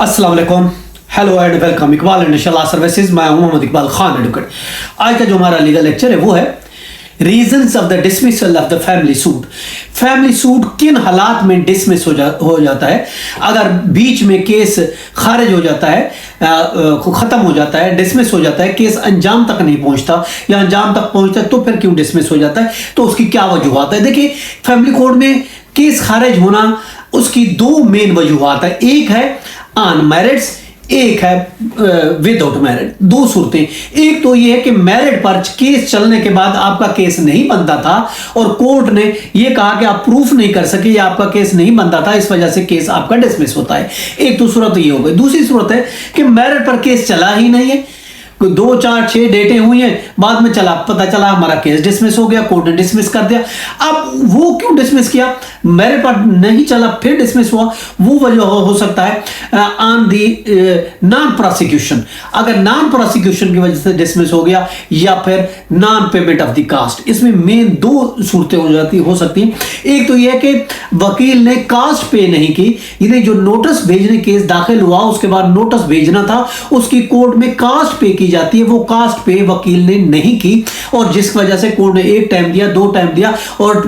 अस्सलाम वालेकुम, hello and welcome. Iqbal इंशाल्लाह सर्विसेज, मैं हूं मोहम्मद इकबाल खान एडवोकेट। आज का जो हमारा लीगल लेक्चर है वो है reasons of the dismissal of the family suit. Family suit किन हालात में डिसमिस हो जाता है। अगर बीच में केस खारिज हो जाता है, ख़त्म हो जाता है, डिसमिस हो जाता है, केस अंजाम तक नहीं पहुंचता या अंजाम तक पहुंचता है तो फिर क्यों डिसमिस हो जाता है, तो उसकी क्या वजूहत है। देखिए, फैमिली कोर्ट में केस खारिज होना उसकी दो मेन वजूहत है। एक है अनमैरिड, एक है विदाउट मैरिड। दो सूरतें, एक तो ये है कि मैरिड पर केस चलने के बाद आपका केस नहीं बनता था और कोर्ट ने ये कहा कि आप प्रूफ नहीं कर सके या आपका केस नहीं बनता था, इस वजह से केस आपका डिसमिस होता है। एक तो सूरत ये हो गई। दूसरी सूरत है कि मैरिड पर केस चला ही नहीं है, 2, 4, 6 डेटें हुई हैं, बाद में पता चला हमारा केस डिसमिस हो गया, कोर्ट ने डिसमिस कर दिया। अब वो क्यों डिसमिस किया, मेरे पर नहीं चला फिर डिसमिस हुआ, वो वजह हो सकता है ऑन दी नॉन प्रोसिक्यूशन। अगर नॉन प्रोसिक्यूशन की वजह से डिसमिस हो गया या फिर non payment of the cost. इसमें मेन दो सूरतें हो सकती हैं। एक तो यह कि वकील ने कास्ट पे नहीं की, यानी जो नोटिस भेजने केस दाखिल हुआ उसके बाद नोटिस भेजना था, उसकी कोर्ट में कास्ट पे की जाती है, वो कास्ट पे वकील ने नहीं की और जिस वजह से कोर्ट ने 1 टाइम दिया, 2 टाइम दिया और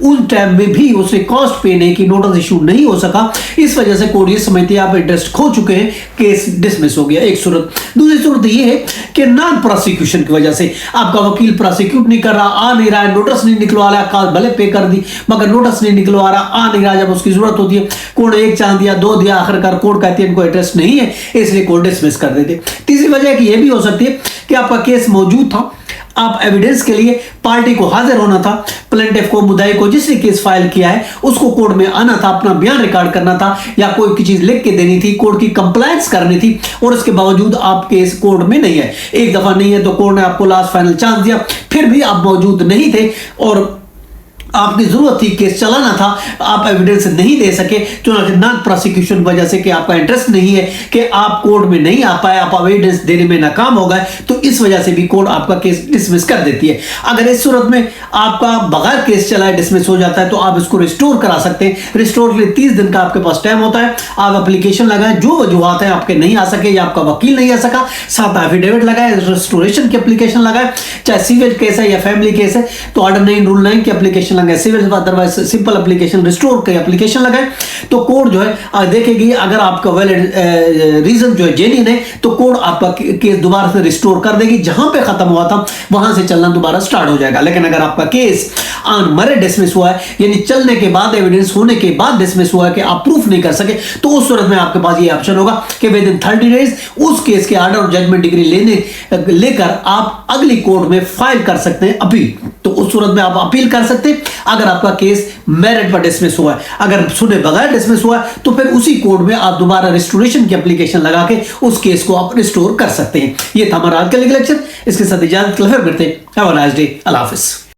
उस टाइम में भी उसने कास्ट पे नहीं की, नोटिस इशू नहीं हो सका। इस वजह से कोर्ट ये समझती है आप इंटरेस्ट खो चुके हैं, केस डिसमिस हो गया। एक सूरत। दूसरी सूरत ये है कि नॉन प्रोसिक्यूशन की वजह से आपका वकील प्रोसिक्यूट नहीं कर रहा, आ नहीं रहा है, नोटिस नहीं निकलवा रहा, कास्ट भले पे कर दी मगर नोटिस नहीं निकलवा रहा, आ नहीं रहा जब उसकी जरूरत होती है। कोर्ट ने 1 चांस दिया, 2 दिया, आखिरकार कोर्ट कहती है इनको इंटरेस्ट नहीं है, इसलिए कोर्ट डिसमिस कर देते। तीसरी वजह कि यह भी हो सकती है कि आपका केस मौजूद था, आप एविडेंस के लिए पार्टी को हाजिर होना था, प्लेंटिफ को, मुद्दाई को, जिसने केस फाइल किया है उसको कोर्ट में आना था, अपना बयान रिकॉर्ड करना था या कोई चीज लिख के देनी थी, कोर्ट की कंप्लायंस करनी थी और उसके बावजूद आप केस कोर्ट में नहीं है। एक दफा नहीं है तो कोर्ट ने आपको लास्ट फाइनल चांस दिया, फिर भी आप मौजूद नहीं थे और आपकी जरूरत थी, केस चलाना था, आप एविडेंस नहीं दे सके, चुनांकि नॉन प्रोसिक्यूशन वजह से कि आपका इंटरेस्ट नहीं है कि आप कोर्ट में नहीं आ पाए, आप एविडेंस देने में नाकाम हो गए, तो इस वजह से भी कोर्ट आपका केस डिसमिस कर देती है। अगर इस सूरत में आपका बगैर केस चलाए डिसमिस हो जाता है तो आप इसको रिस्टोर करा सकते हैं। रिस्टोर के लिए 30 दिन का आपके पास टाइम होता है। आप एप्लीकेशन लगाएं, जो वजूहत है आपके नहीं आ सके या आपका वकील नहीं आ सका, साथ एफिडेविट लगाए, रिस्टोरेशन की एप्लीकेशन लगाए, चाहे सिविल केस है या फैमिली केस है तो ऑर्डर 9 रूल 9 की एप्लीकेशन लगाए, civil otherwise simple application, restore की एप्लीकेशन लगाए तो कोर्ट जो है देखेगी अगर आपका वैलिड रीजन जो है जेन्युइन है तो कोर्ट आपका केस दोबारा से रिस्टोर कर देगी, जहां पे खत्म हुआ था वहां से चलना दोबारा स्टार्ट हो जाएगा। लेकिन अगर आपका केस अनमैरिड डिसमिस हुआ है, यानी चलने के बाद, एविडेंस होने के बाद डिसमिस हुआ है कि आप प्रूफ नहीं कर सके, तो उस सूरत में आपके पास ये ऑप्शन होगा कि विद इन 30 डेज उस केस के ऑर्डर और जजमेंट डिग्री लेकर आप अगली कोर्ट में फाइल कर सकते हैं अपील। तो उस सूरत में आप अपील कर सकते हैं अगर आपका केस मेरिट पर डिसमिस हुआ है। अगर सुने बगैर डिसमिस हुआ है तो फिर उसी कोर्ट में आप दोबारा रिस्टोरेशन की एप्लीकेशन लगा के उस केस को आप रिस्टोर कर सकते हैं। ये था हमारा आज का लीगल लेक्चर। इसके साथ इजाजत, फिर मिलते हैं। Have a nice day. अल्लाह हाफिज़।